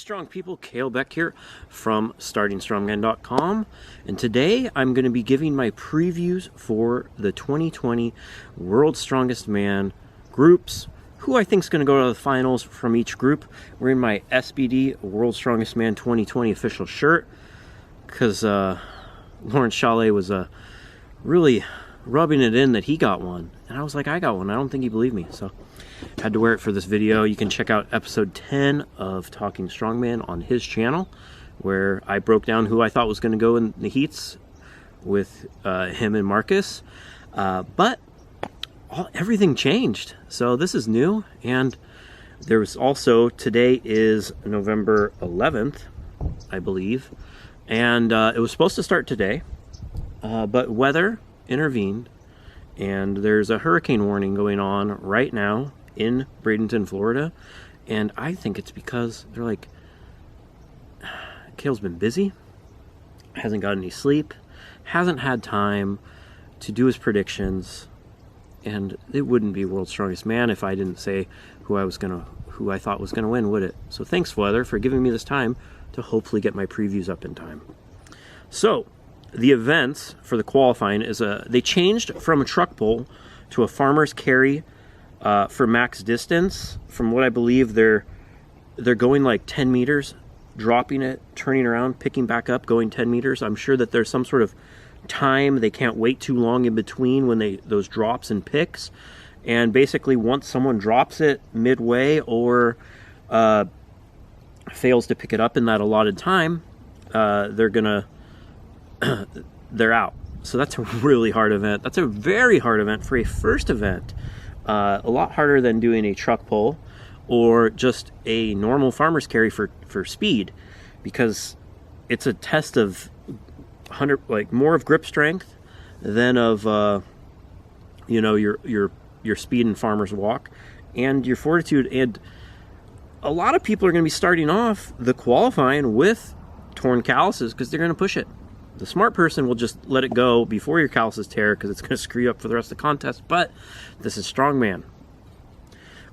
strong people, Kalle Beck here from StartingStrongman.com, and today I'm going to be giving my previews for the 2020 World's Strongest Man groups, who I think is going to go to the finals from each group. Wearing my SBD World's Strongest Man 2020 official shirt, because Lawrence Kalle was really rubbing it in that he got one, and I was like, I got one. I don't think he believed me, so had to wear it for this video. You can check out episode 10 of Talking Strongman on his channel, where I broke down who I thought was going to go in the heats with him and Marcus. But everything changed, so this is new. And there was also, today is November 11th, I believe, and it was supposed to start today, but weather intervened, and there's a hurricane warning going on right now in Bradenton, Florida. And I think it's because they're like, Kalle's been busy, hasn't got any sleep, hasn't had time to do his predictions, and it wouldn't be World's Strongest Man if I didn't say who I thought was gonna win, would it? So thanks, weather, for giving me this time to hopefully get my previews up in time. So the events for the qualifying is they changed from a truck pull to a farmer's carry for max distance. From what I believe, they're going like 10 meters, dropping it, turning around, picking back up, going 10 meters. I'm sure that there's some sort of time. They can't wait too long in between when those drops and picks. And basically, once someone drops it midway or fails to pick it up in that allotted time, they're out. So that's a really hard event. That's a very hard event for a first event. A lot harder than doing a truck pull or just a normal farmer's carry for speed, because it's a test of more of grip strength than of your speed in farmer's walk and your fortitude. And a lot of people are going to be starting off the qualifying with torn calluses because they're going to push it. The smart person will just let it go before your calluses tear, because it's going to screw you up for the rest of the contest. But this is strongman.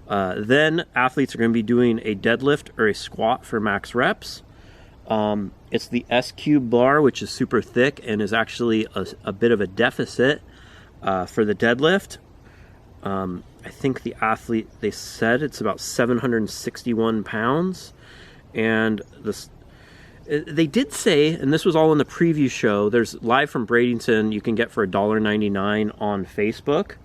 Then athletes are going to be doing a deadlift or a squat for max reps. It's the S-cube bar, which is super thick and is actually a bit of a deficit for the deadlift. I think the athlete, they said it's about 761 pounds. And they did say, and this was all in the preview show, there's live from Bradenton you can get for $1.99 on Facebook.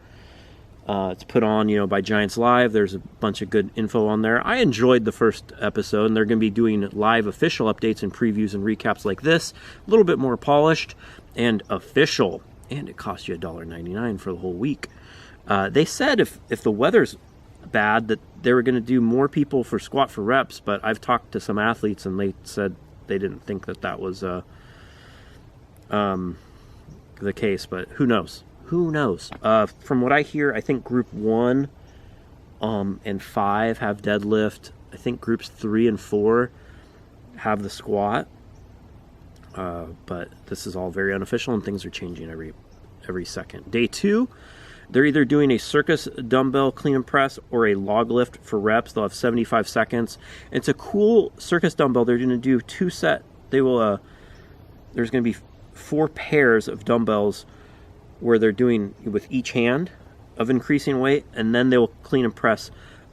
It's put on, by Giants Live. There's a bunch of good info on there. I enjoyed the first episode, and they're going to be doing live official updates and previews and recaps like this, a little bit more polished and official. And it costs you $1.99 for the whole week. They said if the weather's bad that they were going to do more people for squat for reps, but I've talked to some athletes and they said they didn't think that was the case, but who knows? Who knows? From what I hear, I think group 1 and 5 have deadlift. I think groups 3 and 4 have the squat. But this is all very unofficial, and things are changing every second. Day 2, they're either doing a Circus Dumbo clean and press or a log lift for reps. They'll have 75 seconds. It's a cool Circus Dumbo. They're going to do 2 set. They will. There's going to be 4 pairs of dumbbells where they're doing with each hand of increasing weight, and then they will clean and press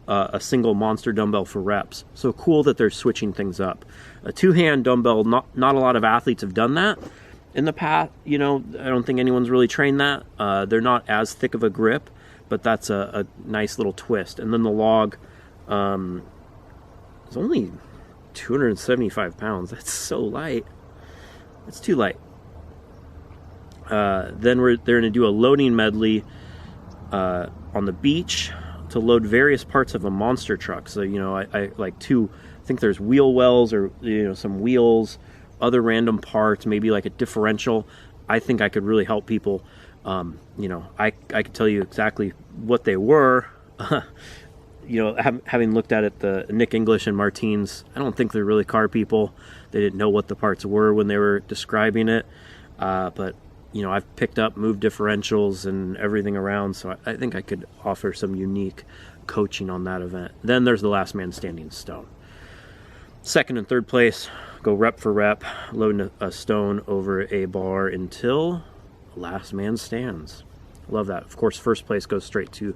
a single monster dumbbell for reps. So cool that they're switching things up. A 2-hand dumbbell. Not a lot of athletes have done that in the past. I don't think anyone's really trained that. They're not as thick of a grip, but that's a nice little twist. And then the log is only 275 pounds. That's so light. It's too light. Then they're going to do a loading medley on the beach to load various parts of a monster truck. So, I like I think there's wheel wells or, some wheels, other random parts, maybe like a differential. I think I could really help people. I could tell you exactly what they were. Having looked at it, the Nick English and Martins, I don't think they're really car people. They didn't know what the parts were when they were describing it. But I've picked up, moved differentials and everything around, so I think I could offer some unique coaching on that event. Then there's the last man standing stone. Second and third place go rep for rep, loading a stone over a bar until last man stands. Love that. Of course, first place goes straight to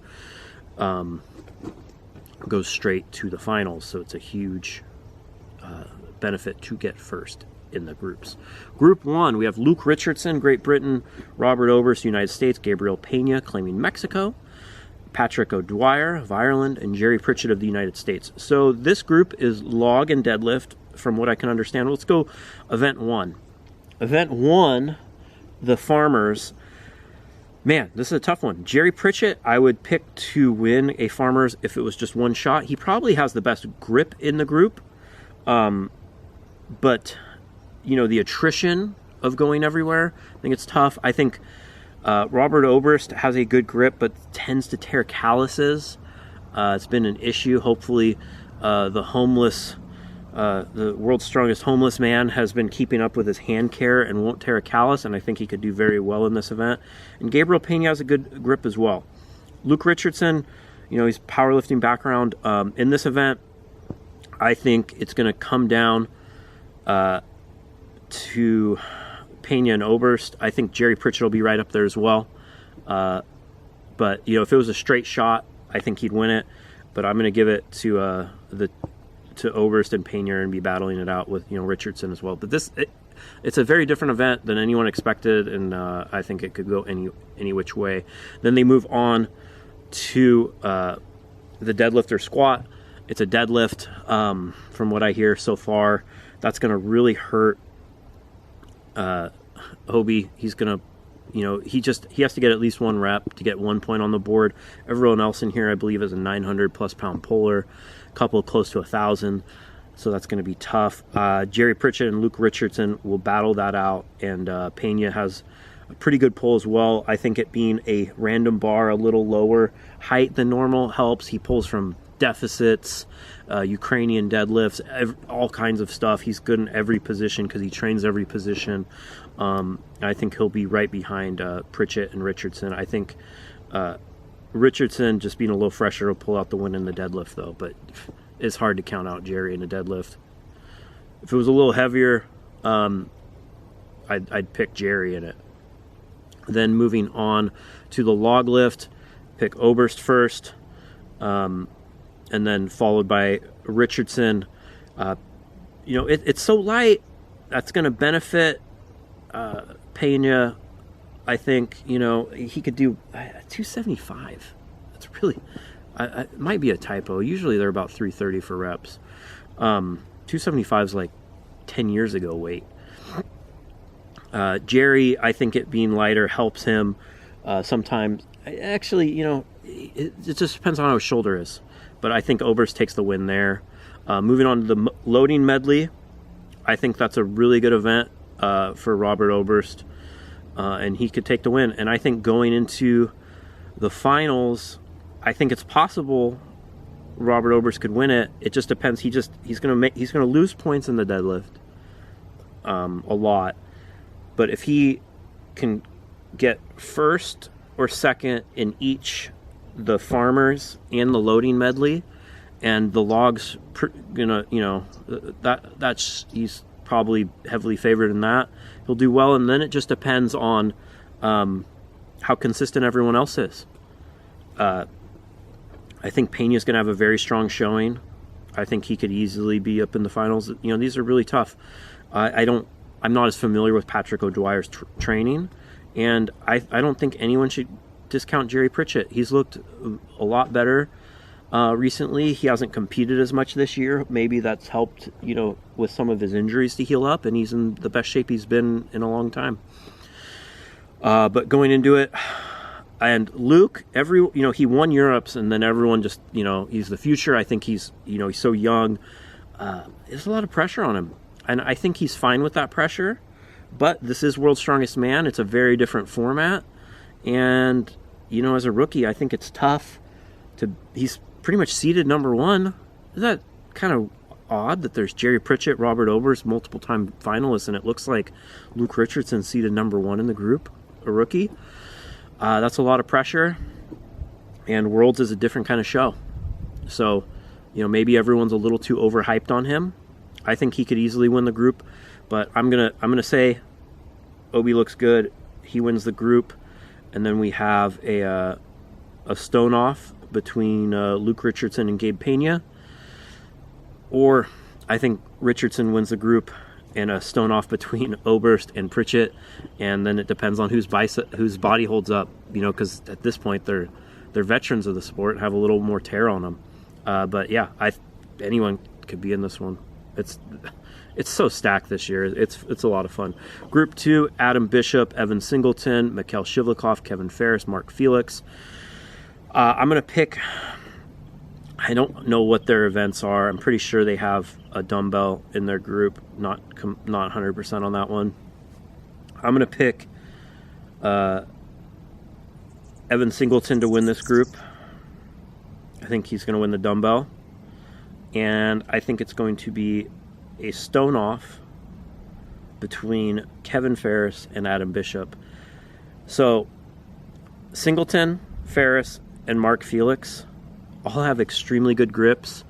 the finals, so it's a huge benefit to get first in the groups. Group 1, we have Luke Richardson, Great Britain, Robert Oberst, United States, Gabriel Pena, claiming Mexico, Patrick O'Dwyer of Ireland, and Jerry Pritchett of the United States. So this group is log and deadlift, from what I can understand. Let's go event 1. Event 1, the farmers. Man, this is a tough one. Jerry Pritchett, I would pick to win a farmers if it was just one shot. He probably has the best grip in the group. But, you know, the attrition of going everywhere, I think it's tough. I think Robert Oberst has a good grip, but tends to tear calluses. It's been an issue. Hopefully, the world's strongest homeless man has been keeping up with his hand care and won't tear a callus, and I think he could do very well in this event. And Gabriel Pena has a good grip as well. Luke Richardson, you know, he's powerlifting background. In this event, I think it's going to come down to Pena and Oberst. I think Jerry Pritchett will be right up there as well. But, you know, if it was a straight shot, I think he'd win it. But I'm going to give it to Oberst and Pena and be battling it out with, you know, Richardson as well. But it's a very different event than anyone expected, and I think it could go any which way. Then they move on to the Deadlifter Squat. It's a deadlift, from what I hear so far. That's going to really hurt Hobie. He's going to, you know, he has to get at least one rep to get 1 point on the board. Everyone else in here, I believe, is a 900 plus pound puller, a couple close to 1,000. So that's going to be tough. Jerry Pritchett and Luke Richardson will battle that out, and Pena has a pretty good pull as well. I think it being a random bar, a little lower height than normal helps. He pulls from deficits, Ukrainian deadlifts, all kinds of stuff. He's good in every position because he trains every position. I think he'll be right behind Pritchett and Richardson. I think Richardson, just being a little fresher, will pull out the win in the deadlift, though. But it's hard to count out Jerry in a deadlift. If it was a little heavier, I'd pick Jerry in it. Then moving on to the log lift, pick Oberst first, and then followed by Richardson. You know, it's so light, that's going to benefit Pena. I think, you know, he could do 275. That's really, it might be a typo. Usually they're about 330 for reps. 275 is like 10 years ago weight. Jerry, I think it being lighter helps him sometimes. Actually, you know, it just depends on how his shoulder is. But I think Oberst takes the win there. Moving on to the loading medley, I think that's a really good event for Robert Oberst, and he could take the win. And I think going into the finals, I think it's possible Robert Oberst could win it. It just depends. He's gonna lose points in the deadlift, a lot. But if he can get first or second in each the farmers and the loading medley, and the logs, that's he's probably heavily favored in that. He'll do well, and then it just depends on how consistent everyone else is. I think Pena's going to have a very strong showing. I think he could easily be up in the finals. You know, these are really tough. I'm not as familiar with Patrick O'Dwyer's training, and I don't think anyone should discount Jerry Pritchett. He's looked a lot better recently. He hasn't competed as much this year. Maybe that's helped, you know, with some of his injuries to heal up, and he's in the best shape he's been in a long time. But going into it, and Luke, he won Europe's, and then everyone just, you know, he's the future. I think he's so young. There's a lot of pressure on him, and I think he's fine with that pressure. But this is World's Strongest Man. It's a very different format. And, you know, as a rookie, I think it's tough he's pretty much seeded number one. Is that kind of odd that there's Jerry Pritchett, Robert Oberst, multiple time finalists, and it looks like Luke Richardson seeded number one in the group, a rookie? That's a lot of pressure, and Worlds is a different kind of show. So, you know, maybe everyone's a little too overhyped on him. I think he could easily win the group, but I'm gonna say Obi looks good. He wins the group, and then we have a stone off between Luke Richardson and Gabe Pena, or I think Richardson wins the group and a stone off between Oberst and Pritchett, and then it depends on whose body holds up, because at this point they're veterans of the sport, have a little more tear on them. But yeah, anyone could be in this one. It's so stacked this year. It's a lot of fun. Group 2: Adam Bishop, Evan Singleton, Mikhail Shivlikov, Kevin Ferris, Mark Felix. I'm gonna pick. I don't know what their events are. I'm pretty sure they have a dumbbell in their group. Not 100% on that one. I'm gonna pick Evan Singleton to win this group. I think he's gonna win the dumbbell, and I think it's going to be a stone off between Kevin Ferris and Adam Bishop. So Singleton, Ferris, and Mark Felix all have extremely good grips,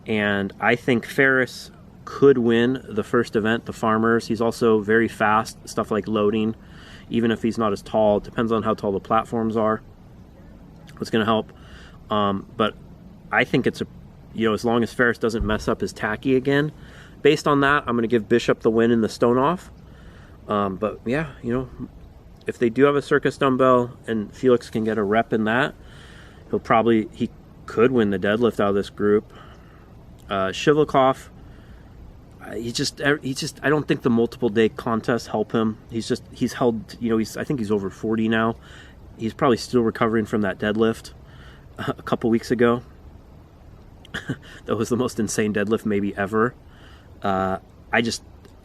and I think Ferris could win the first event, the Farmers. He's also very fast, stuff like loading, even if he's not as tall. It depends on how tall the platforms are. It's going to help. But I think it's as long as Ferris doesn't mess up his tacky again. Based on that, I'm going to give Bishop the win in the stone off. But yeah, if they do have a Circus Dumbbell and Felix can get a rep in that, he could win the deadlift out of this group. Shivlikov, I don't think the multiple day contests help him. He's held, I think he's over 40 now. He's probably still recovering from that deadlift a couple weeks ago. That was the most insane deadlift maybe ever. I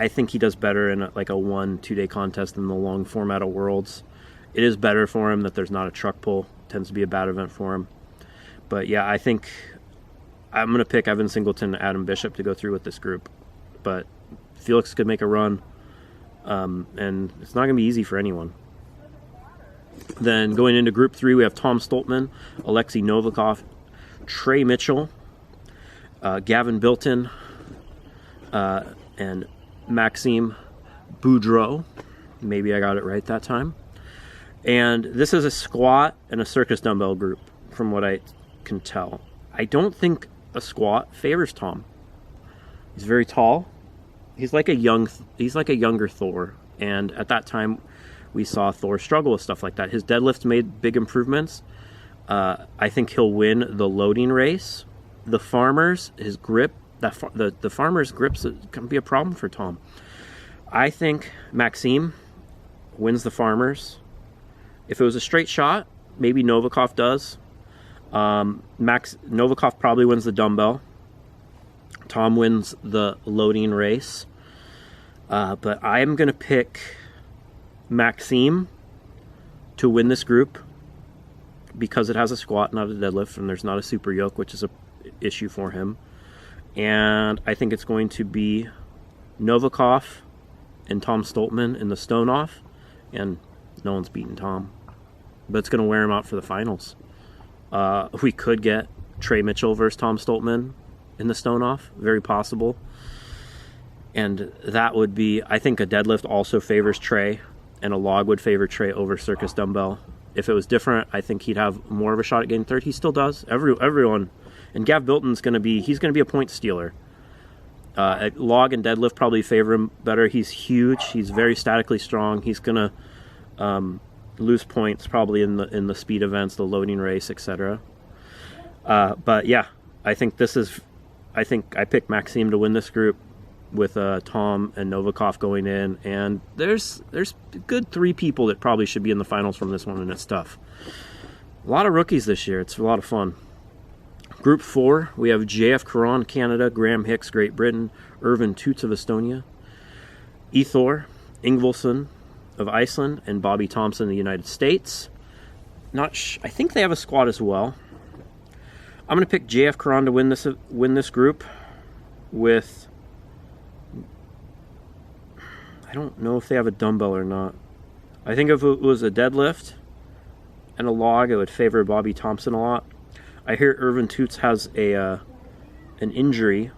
think he does better in a 1-2 day contest than the long format of Worlds. It is better for him that there's not a truck pull. Tends to be a bad event for him. But yeah, I think I'm going to pick Evan Singleton and Adam Bishop to go through with this group. But Felix could make a run, and it's not going to be easy for anyone. Then going into Group 3, we have Tom Stoltman, Alexei Novikov, Trey Mitchell, Gavin Bilton, and Maxime Boudreau. Maybe I got it right that time. And this is a squat and a Circus Dumbbell group, from what I can tell. I don't think a squat favors Tom. He's very tall. He's like a younger Thor. And at that time, we saw Thor struggle with stuff like that. His deadlifts made big improvements. I think he'll win the loading race. The Farmers, his grip, the Farmers' grips can be a problem for Tom. I think Maxime wins the Farmers. If it was a straight shot, maybe Novikov does. Novikov probably wins the dumbbell. Tom wins the loading race. But I'm going to pick Maxime to win this group because it has a squat, not a deadlift, and there's not a super yoke, which is an issue for him. And I think it's going to be Novikov and Tom Stoltman in the stone off, and no one's beaten Tom. But it's going to wear him out for the finals. We could get Trey Mitchell versus Tom Stoltman in the stone off. Very possible. And that would be, I think a deadlift also favors Trey, and a log would favor Trey over Circus Dumbbell. If it was different, I think he'd have more of a shot at getting third. He still does. Everyone. And Gav Bilton's going to be a point stealer. Log and deadlift probably favor him better. He's huge. He's very statically strong. He's going to lose points probably in the speed events, the loading race, etc. But yeah, I think I picked Maxime to win this group with Tom and Novikov going in, and there's a good 3 people that probably should be in the finals from this one, and it's tough. A lot of rookies this year. It's a lot of fun. Group 4, we have JF Caron, Canada, Graham Hicks, Great Britain, Irvin Toots of Estonia, Ethor Ingvalson of Iceland, and Bobby Thompson of the United States. I think they have a squat as well. I'm going to pick JF Caron to win this group with, I don't know if they have a dumbbell or not. I think if it was a deadlift and a log, it would favor Bobby Thompson a lot. I hear Irvin Toots has an injury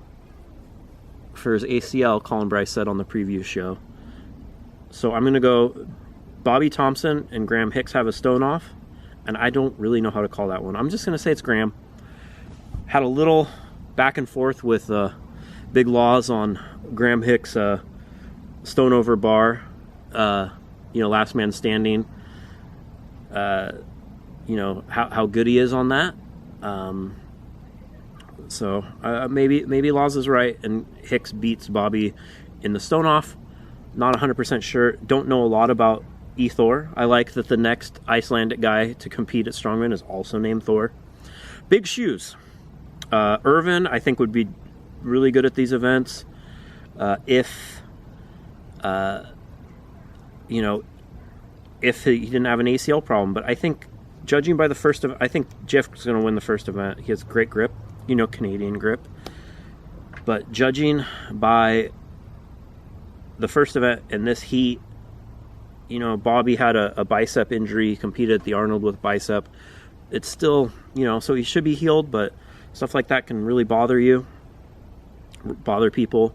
for his ACL, Colin Bryce said on the preview show. So I'm going to go Bobby Thompson and Graham Hicks have a stone off, and I don't really know how to call that one. I'm just going to say it's Graham. Had a little back and forth with Big Laws on Graham Hicks' stone over bar, last man standing, how good he is on that. So maybe Laws is right, and Hicks beats Bobby in the stone off. Not 100% sure. Don't know a lot about Thor. I like that the next Icelandic guy to compete at Strongman is also named Thor. Big shoes. Irvin, I think, would be really good at these events if he didn't have an ACL problem. But I think, judging by the first event, I think Jeff's going to win the first event. He has great grip, Canadian grip. But judging by the first event in this heat, Bobby had a bicep injury. He competed at the Arnold with bicep. It's still, so he should be healed, but stuff like that can really bother people.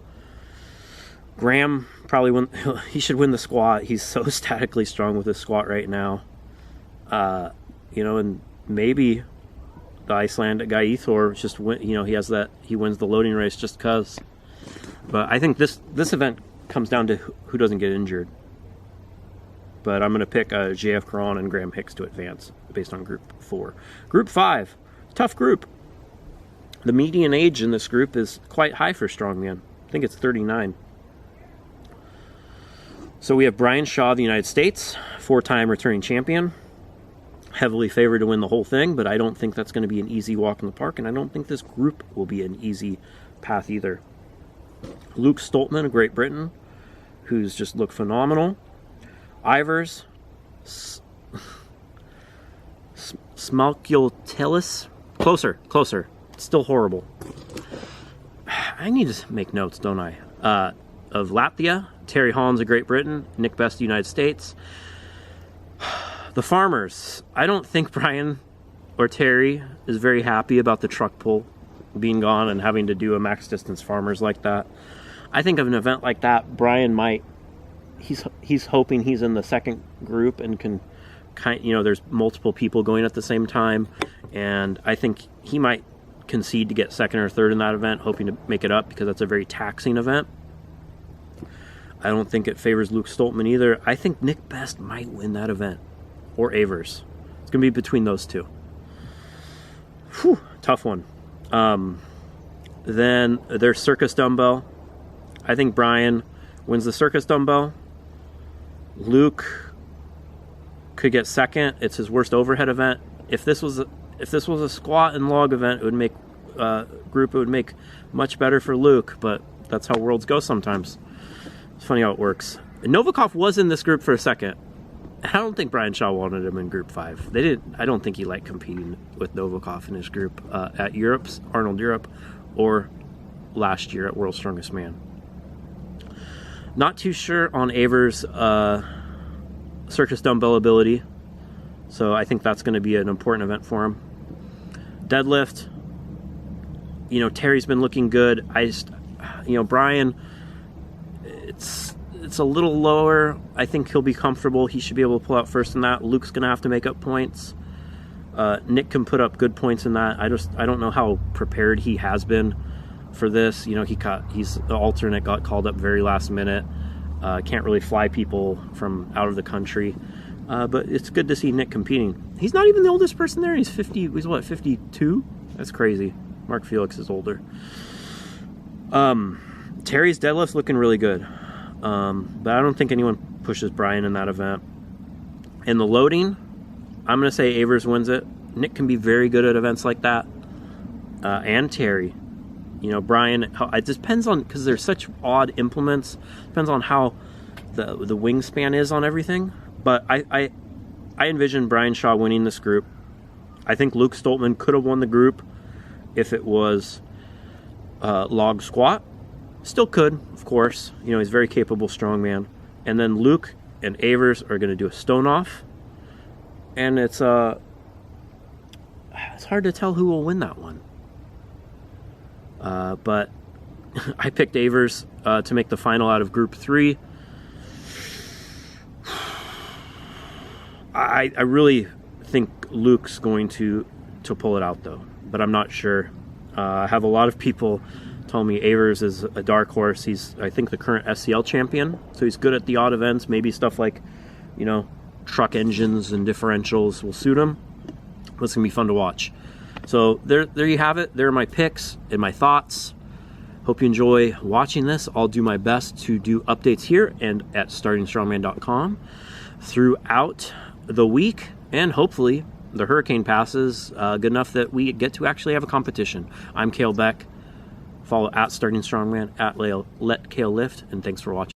Graham probably he should win the squat. He's so statically strong with his squat right now. And maybe the Icelandic guy Thor just win. He wins the loading race just cause. But I think this event comes down to who doesn't get injured. But I'm going to pick JF Caron and Graham Hicks to advance based on Group 4. Group 5, tough group. The median age in this group is quite high for strongman. I think it's 39. So we have Brian Shaw of the United States, 4-time returning champion. Heavily favored to win the whole thing, but I don't think that's going to be an easy walk in the park, and I don't think this group will be an easy path either. Luke Stoltman of Great Britain, who's just looked phenomenal. Ivers, Smalkultelis, closer, still horrible. I need to make notes, don't I? Of Latvia, Terry Hollands of Great Britain, Nick Best of the United States. The farmers, I don't think Brian or Terry is very happy about the truck pull being gone and having to do a max distance farmers like that. I think of an event like that, Brian might, he's hoping he's in the second group and can there's multiple people going at the same time, and I think he might concede to get second or third in that event, hoping to make it up because that's a very taxing event. I don't think it favors Luke Stoltman either. I think Nick Best might win that event, or Avers. It's going to be between those two. Whew, tough one. Then there's Circus Dumbo. I think Brian wins the Circus Dumbo. Luke could get second. It's his worst overhead event. If this was a squat and log event, it would make it would make much better for Luke. But that's how worlds go sometimes. It's funny how it works. And Novikov was in this group for a second. I don't think Brian Shaw wanted him in Group 5. I don't think he liked competing with Novikov in his group at Arnold Europe, or last year at World's Strongest Man. Not too sure on Avers' Circus Dumbbell ability, so I think that's going to be an important event for him. Deadlift, Terry's been looking good. Brian, it's a little lower. I think he'll be comfortable. He should be able to pull out first in that. Luke's going to have to make up points. Nick can put up good points in that. I don't know how prepared he has been for this. He's the alternate, got called up very last minute. Can't really fly people from out of the country. But it's good to see Nick competing. He's not even the oldest person there. He's 52? That's crazy. Mark Felix is older. Terry's deadlift's looking really good. But I don't think anyone pushes Brian in that event. In the loading, I'm going to say Avers wins it. Nick can be very good at events like that. And Terry. Brian, it depends on, because there's such odd implements, depends on how the wingspan is on everything. But I envision Brian Shaw winning this group. I think Luke Stoltman could have won the group if it was log squat. Still could, of course. He's a very capable strongman. And then Luke and Avers are going to do a stone off. And it's hard to tell who will win that one. But I picked Avers to make the final out of Group 3. I really think Luke's going to pull it out, though, but I'm not sure. I have a lot of people tell me Avers is a dark horse. He's, I think, the current SCL champion, so he's good at the odd events. Maybe stuff like, you know, truck engines and differentials will suit him. It's going to be fun to watch. So there you have it. There are my picks and my thoughts. Hope you enjoy watching this. I'll do my best to do updates here and at startingstrongman.com throughout the week, and hopefully the hurricane passes good enough that we get to actually have a competition. I'm Kalle Beck. Follow at Starting Strongman, at Let Kalle Lift, and thanks for watching.